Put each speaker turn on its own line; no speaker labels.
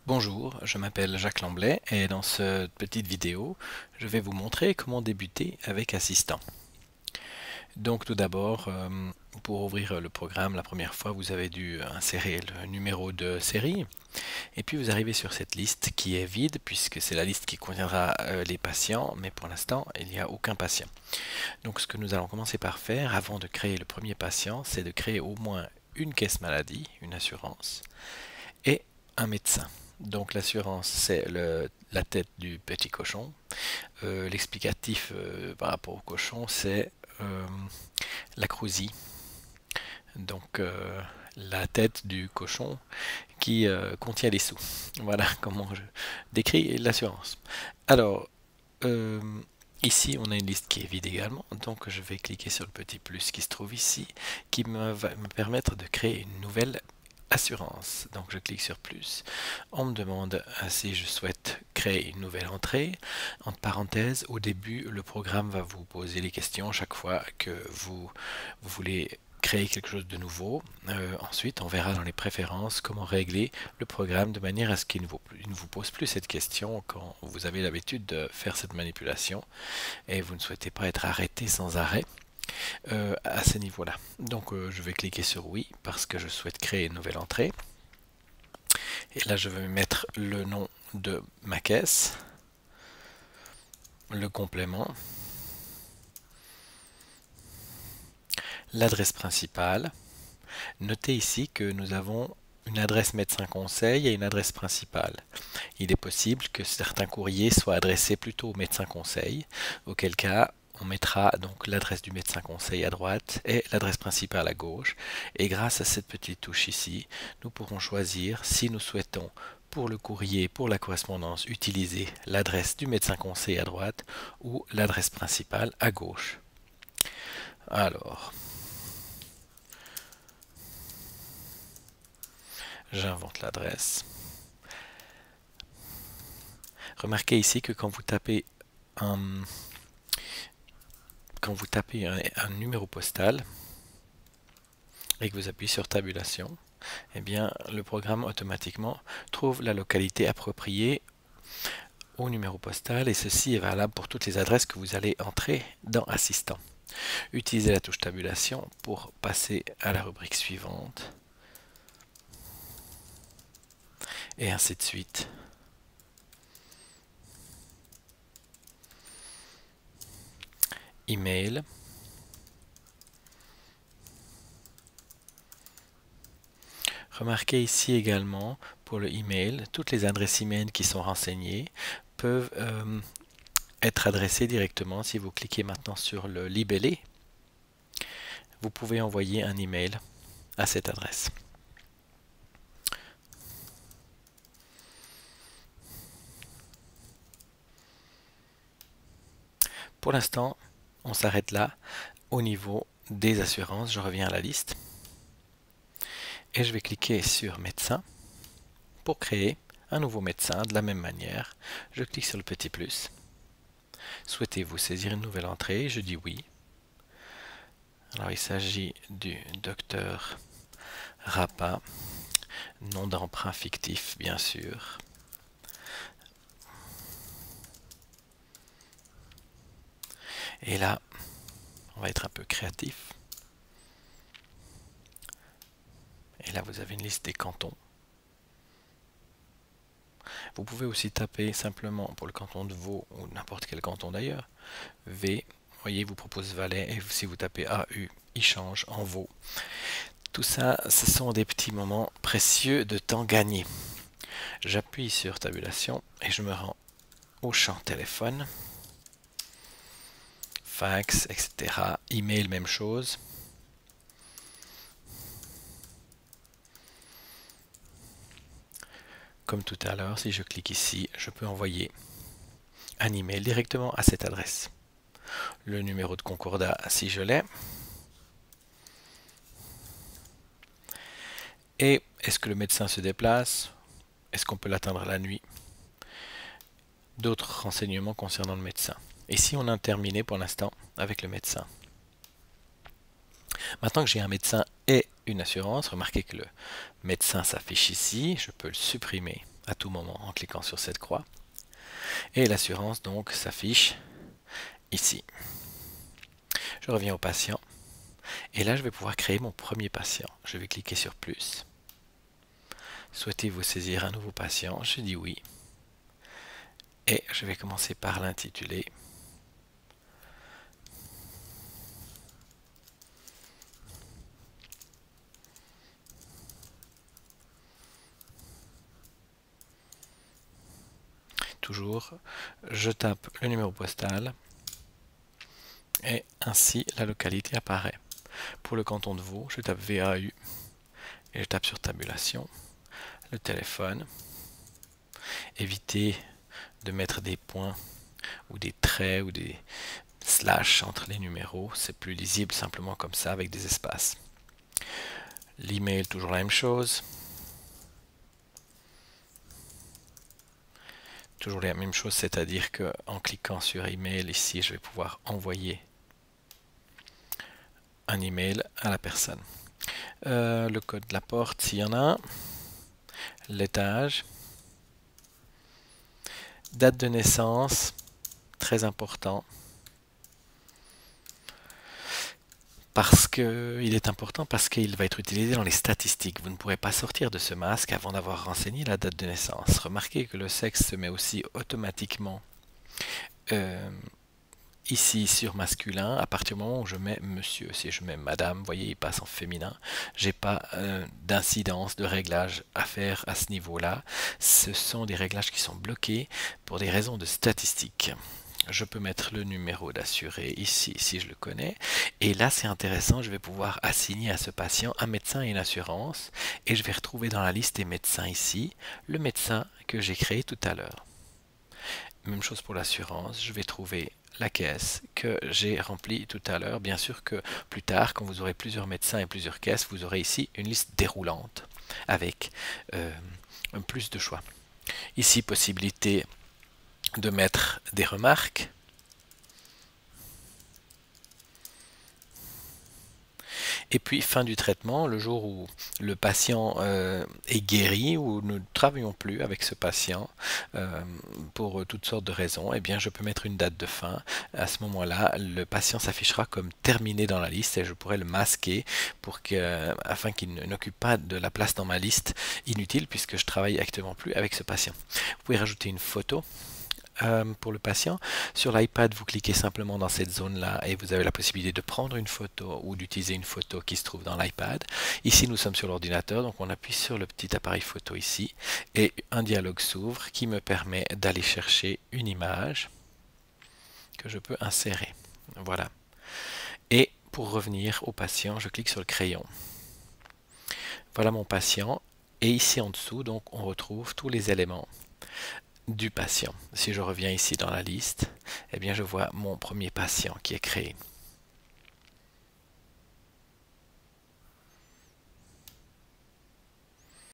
Bonjour, je m'appelle Jacques Lamblay et dans cette petite vidéo, je vais vous montrer comment débuter avec Assistant. Donc tout d'abord, pour ouvrir le programme la première fois, vous avez dû insérer le numéro de série et puis vous arrivez sur cette liste qui est vide puisque c'est la liste qui contiendra les patients, mais pour l'instant, il n'y a aucun patient. Donc ce que nous allons commencer par faire avant de créer le premier patient, c'est de créer au moins une caisse maladie, une assurance, et un médecin. Donc l'assurance, c'est la tête du petit cochon. L'explicatif par rapport au cochon, c'est la crousie. Donc la tête du cochon qui contient les sous. Voilà comment je décris l'assurance. Alors, euh, ici, on a une liste qui est vide également. Donc je vais cliquer sur le petit plus qui se trouve ici, qui va me permettre de créer une nouvelle assurance. Donc je clique sur plus. On me demande si je souhaite créer une nouvelle entrée. Entre parenthèses, au début, le programme va vous poser les questions chaque fois que vous voulez créer quelque chose de nouveau. Ensuite, on verra dans les préférences comment régler le programme de manière à ce qu'il ne vous pose plus cette question quand vous avez l'habitude de faire cette manipulation et vous ne souhaitez pas être arrêté sans arrêt à ce niveau-là. Donc je vais cliquer sur oui parce que je souhaite créer une nouvelle entrée. Et là je vais mettre le nom de ma caisse, le complément, l'adresse principale. Notez ici que nous avons une adresse médecin conseil et une adresse principale. Il est possible que certains courriers soient adressés plutôt au médecin conseil, auquel cas on mettra donc l'adresse du médecin conseil à droite et l'adresse principale à gauche. Et grâce à cette petite touche ici, nous pourrons choisir si nous souhaitons pour le courrier, pour la correspondance, utiliser l'adresse du médecin conseil à droite ou l'adresse principale à gauche. Alors, j'invente l'adresse. Remarquez ici que quand vous tapez un numéro postal et que vous appuyez sur tabulation, eh bien, le programme automatiquement trouve la localité appropriée au numéro postal et ceci est valable pour toutes les adresses que vous allez entrer dans Assistant. Utilisez la touche tabulation pour passer à la rubrique suivante et ainsi de suite. Email. Remarquez ici également pour le email, toutes les adresses email qui sont renseignées peuvent être adressées directement. Si vous cliquez maintenant sur le libellé, vous pouvez envoyer un email à cette adresse. Pour l'instant, on s'arrête là au niveau des assurances. Je reviens à la liste et je vais cliquer sur médecin pour créer un nouveau médecin de la même manière. Je clique sur le petit plus. Souhaitez-vous saisir une nouvelle entrée? Je dis oui. Alors il s'agit du docteur Rapa, nom d'emprunt fictif bien sûr. Et là, on va être un peu créatif. Et là, vous avez une liste des cantons. Vous pouvez aussi taper simplement pour le canton de Vaud ou n'importe quel canton d'ailleurs. V, voyez, il vous propose Valais et si vous tapez AU, il change en Vaud. Tout ça, ce sont des petits moments précieux de temps gagné. J'appuie sur tabulation et je me rends au champ téléphone, fax, etc. Email, même chose. Comme tout à l'heure, si je clique ici, je peux envoyer un email directement à cette adresse. Le numéro de concordat, si je l'ai. Et est-ce que le médecin se déplace? Est-ce qu'on peut l'atteindre la nuit? D'autres renseignements concernant le médecin. Ici, on a terminé pour l'instant avec le médecin. Maintenant que j'ai un médecin et une assurance, remarquez que le médecin s'affiche ici. Je peux le supprimer à tout moment en cliquant sur cette croix. Et l'assurance donc s'affiche ici. Je reviens au patient. Et là, je vais pouvoir créer mon premier patient. Je vais cliquer sur plus. Souhaitez-vous saisir un nouveau patient? Je dis oui. Et je vais commencer par l'intituler. Toujours, je tape le numéro postal et ainsi la localité apparaît. Pour le canton de Vaud, je tape VAU et je tape sur tabulation, le téléphone. Évitez de mettre des points ou des traits ou des slash entre les numéros, c'est plus lisible simplement comme ça avec des espaces. L'email, toujours la même chose. Toujours la même chose, c'est-à-dire qu'en cliquant sur email ici, je vais pouvoir envoyer un email à la personne. Le code de la porte, s'il y en a un. L'étage. Date de naissance, très important. Il est important parce qu'il va être utilisé dans les statistiques. Vous ne pourrez pas sortir de ce masque avant d'avoir renseigné la date de naissance. Remarquez que le sexe se met aussi automatiquement ici sur masculin à partir du moment où je mets monsieur. Si je mets madame, vous voyez, il passe en féminin. J'ai pas d'incidence, de réglage à faire à ce niveau-là. Ce sont des réglages qui sont bloqués pour des raisons de statistiques. Je peux mettre le numéro d'assuré ici si je le connais. Et là, c'est intéressant, je vais pouvoir assigner à ce patient un médecin et une assurance. Et je vais retrouver dans la liste des médecins ici, le médecin que j'ai créé tout à l'heure. Même chose pour l'assurance, je vais trouver la caisse que j'ai remplie tout à l'heure. Bien sûr que plus tard, quand vous aurez plusieurs médecins et plusieurs caisses, vous aurez ici une liste déroulante avec plus de choix. Ici, possibilité de mettre des remarques. Et puis, fin du traitement, le jour où le patient est guéri ou nous ne travaillons plus avec ce patient pour toutes sortes de raisons, eh bien, je peux mettre une date de fin. À ce moment-là, le patient s'affichera comme terminé dans la liste et je pourrai le masquer afin qu'il n'occupe pas de la place dans ma liste inutile puisque je travaille actuellement plus avec ce patient. Vous pouvez rajouter une photo. Pour le patient. Sur l'iPad, vous cliquez simplement dans cette zone-là et vous avez la possibilité de prendre une photo ou d'utiliser une photo qui se trouve dans l'iPad. Ici, nous sommes sur l'ordinateur, donc on appuie sur le petit appareil photo ici et un dialogue s'ouvre qui me permet d'aller chercher une image que je peux insérer. Voilà. Et pour revenir au patient, je clique sur le crayon. Voilà mon patient. Et ici en dessous, donc, on retrouve tous les éléments du patient. Si je reviens ici dans la liste, eh bien je vois mon premier patient qui est créé.